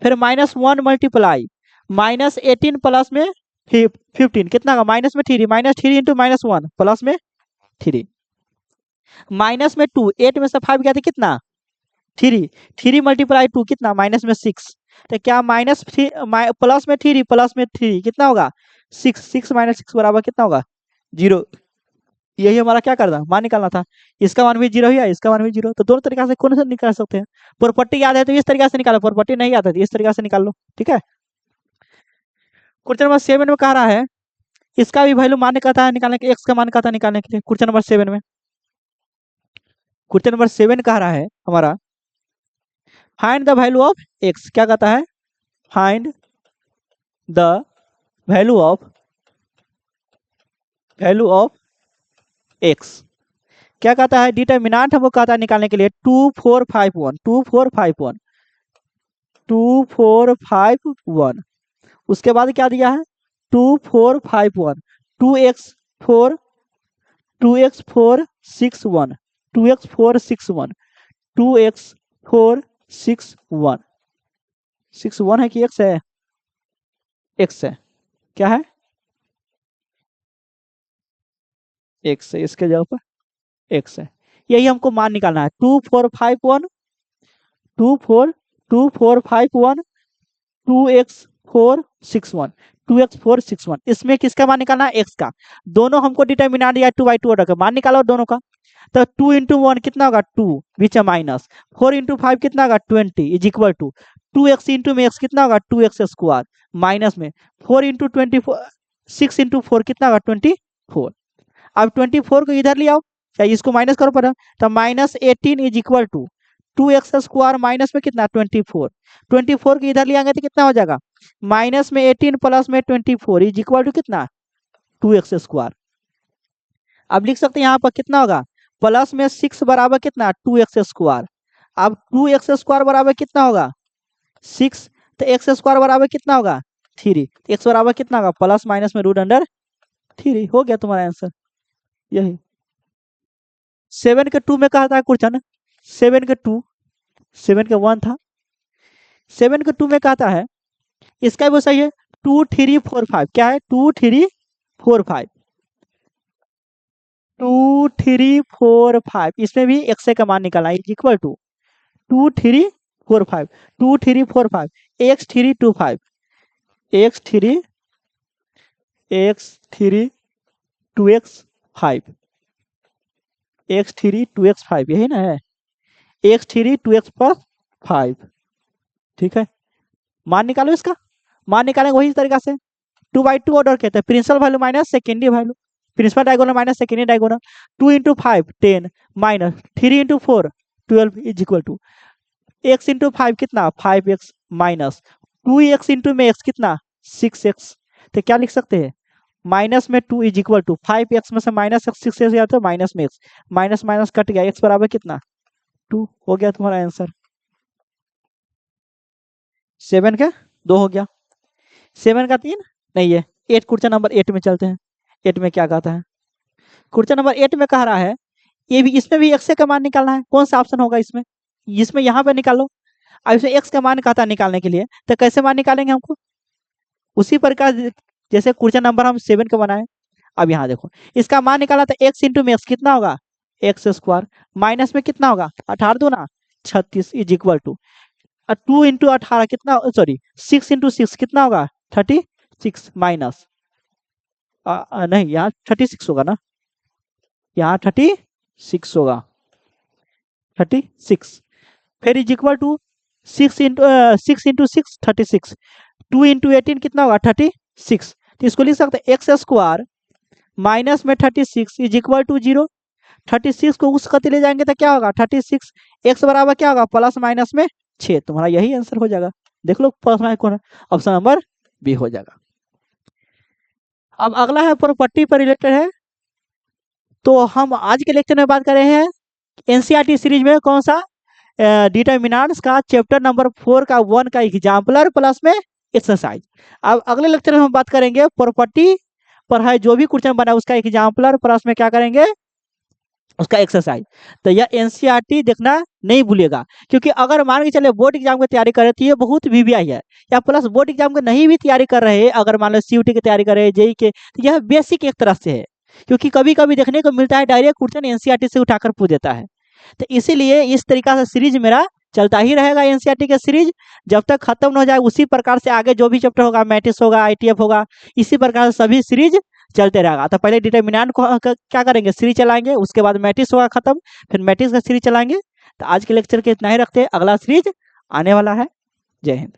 Speaker 1: फिर -1 मल्टीप्लाई -18 प्लस में 15 कितना का, माइनस में 3, -3 इंटू -1 प्लस में 3, माइनस में 2, 8 में से 5 गया था कितना, 3, 3 मल्टीप्लाई 2 कितना, माइनस में 6, तो क्या माइनस प्लस में 3 प्लस में 3 कितना होगा, 6, 6 माइनस 6 बराबर कितना होगा, 0। यही हमारा क्या करना, मान निकालना था। इसका मान भी 0 ही है, इसका मान भी 0, तो दोनों तरीका से कौन सा निकाल सकते हैं। प्रॉपर्टी याद है तो इस तरीके से निकालो, प्रॉपर्टी नहीं याद है तो इस तरीके से निकाल लो, ठीक है। क्वेश्चन नंबर 7 में कह रहा है, इसका भी वैल्यू मान कहता है निकालने के, एक्स का मान कहता है निकालने के लिए। क्वेश्चन नंबर 7 में, क्वेश्चन नंबर 7 कह रहा है हमारा, find the value of x, क्या कहता है, find the value of x, क्या कहता है, डिटर्मिनेंट हमको कहता है निकालने के लिए 2 4 5 1, 2 4 5 1, 2 4 5 1। उसके बाद क्या दिया है, 2 4 5 1, 2x 4 2x 4 6 1, 2x 4 6 1, 2x 4 6 1, 6 1 है कि x है, x है, क्या है, x है, इसके जगह पर x है। यही हमको मान निकालना है, 2 4 5 1, 2 4 2 4 5 1, 2x 4 6 1, 2x 4 6 1। इसमें किसका मान निकालना है, x का। दोनों हमको डिटर्मिनेंट दिया 2/2 ऑर्डर का, मान निकालो दोनों का। तो 2 इंटू 1 कितना होगा, 2 बीच में माइनस, 4 इंटू 5 कितना होगा, 20 is equal to 2x into में x कितना होगा, 2x स्क्वायर, माइनस में 4 इंटू 24, 6 इंटू 4 कितना होगा, 24। अब 24 को इधर ले आओ, या इसको माइनस करो पर, तो -18 is equal to 2x square minus में कितना, 24, 24 को इधर ले आएंगे तो कितना हो जाएगा, माइनस में 18 प्लस में 24 इज इक्वल टू कितना, 2x स्क्वायर। अब लिख सकते हैं यहाँ पर कितना होगा, प्लस में 6 बराबर कितना, 2x स्क्वायर। अब 2x स्क्वायर बराबर कितना होगा, 6, तो x स्क्वायर बराबर कितना होगा, 3, x बराबर कितना होगा, प्लस माइनस में √3। हो गया तुम्हारा आंसर। यही 7 के 2 में कहा था क्वेश्चन, 7 के 2, 7 के 1 था, 7 के 2 में कहता है, इसका भी सही है, 2 3 4 5, क्या है, 2 3 4 5, 2 3 4 5, इसमें भी x का मान निकालना is equal to 2 3 4 5, 2 3 4 5, x 3 2 5, x 3 2x 5, x 3 2x 5, यही ना है, x 3 2x पर 5, ठीक है। मान निकालो इसका, मान निकालेंगे वही तरीका से, 2/2 ऑर्डर कहते हैं, principal value minus secondary value, principal diagonal minus secondary diagonal, 2 into 5 10 minus 3 into 4 12 is equal to x into 5 कितना, 5x माइनस 2x इंटू में x कितना, 6x, तो क्या लिख सकते हैं, माइनस में 2 इज इक्वल टू 5x में से माइनस x 6x जाता है, माइनस में x, माइनस माइनस कट गया, x बराबर कितना, 2। हो गया तुम्हारा आंसर। 7 का 2 हो गया, 7 का 3 नहीं है। 8 क्वेश्चन नंबर 8 में चलते हैं। 8 में क्या कहता है, क्वेश्चन नंबर 8 में कह रहा है, ये भी, इसमें भी x का मान निकालना है, कौन सा ऑप्शन होगा इसमें, इसमें यहाँ पे निकालो। अब इसमें x का मान कहता है निकालने के लिए, तो कैसे मान निकालेंगे हमको, उसी प्रकार जैसे क्वेश्चन नंबर हम 7 का बनाए। अब यहाँ देखो, इसका मान निकाला तो x इंटू में x कितना होगा, x स्क्वायर, माइनस में कितना होगा, 18 दूना 36 इज इक्वल टू 2 इंटू 18 कितना, सॉरी 6 इंटू 6 कितना होगा, 36 माइनस, नहीं यहाँ 36 होगा ना, यहाँ 36 होगा, 36, फिर is equal to 6 into 6 36, 2 into 18 कितना होगा, 30 6, तो इसको लिख सकते हैं एक्स स्क्वायर माइनस में 36 इज इक्वल टू 0। 36 को उस कति ले जाएंगे तो क्या होगा 36, एक्स बराबर क्या होगा प्लस माइनस में 6। तुम्हारा यही आंसर हो जाएगा। देख लो प्लस माइनस कौन है, ऑप्शन नंबर बी हो जाएगा। अब अगला है प्रॉपर्टी पर रिलेटेड है, तो हम आज के लेक्चर में बात कर रहे हैं एनसीईआरटी सीरीज में कौन सा डिटर्मिनेंट्स का चैप्टर नंबर 4 का 1 का एग्जाम्पलर प्लस में एक्सरसाइज। अब अगले लेक्चर में हम बात करेंगे प्रॉपर्टी पर है जो भी क्वेश्चन बना उसका एग्जाम्पलर प्लस में क्या करेंगे उसका एक्सरसाइज। तो यह एनसीईआरटी देखना नहीं भूलिएगा, क्योंकि अगर मान के चले बोर्ड एग्जाम की तैयारी कर रहे तो ये बहुत वीवीआई है, या प्लस बोर्ड एग्जाम के नहीं भी तैयारी कर रहे हैं, अगर मान लो सीयूटी की तैयारी कर रहे हैं जेई के, तो यह बेसिक एक तरह से है, क्योंकि कभी कभी देखने को मिलता है डायरेक्ट क्वेश्चन एनसीईआरटी से उठाकर पूछ देता है। तो इसीलिए इस तरीका से सीरीज मेरा चलता ही रहेगा एनसीईआरटी का सीरीज जब तक खत्म न हो जाए। उसी प्रकार से आगे जो भी चैप्टर होगा, मैट्रिक्स होगा, आईटीएफ होगा, इसी प्रकार से सभी सीरीज चलते रहेगा। तो पहले डिटर्मिनेंट को क्या करेंगे सीरीज चलाएंगे, उसके बाद मैट्रिक्स होगा खत्म, फिर मैट्रिक्स का सीरीज चलाएंगे। तो आज के लेक्चर के इतना ही रखते हैं, अगला सीरीज आने वाला है। जय हिंद।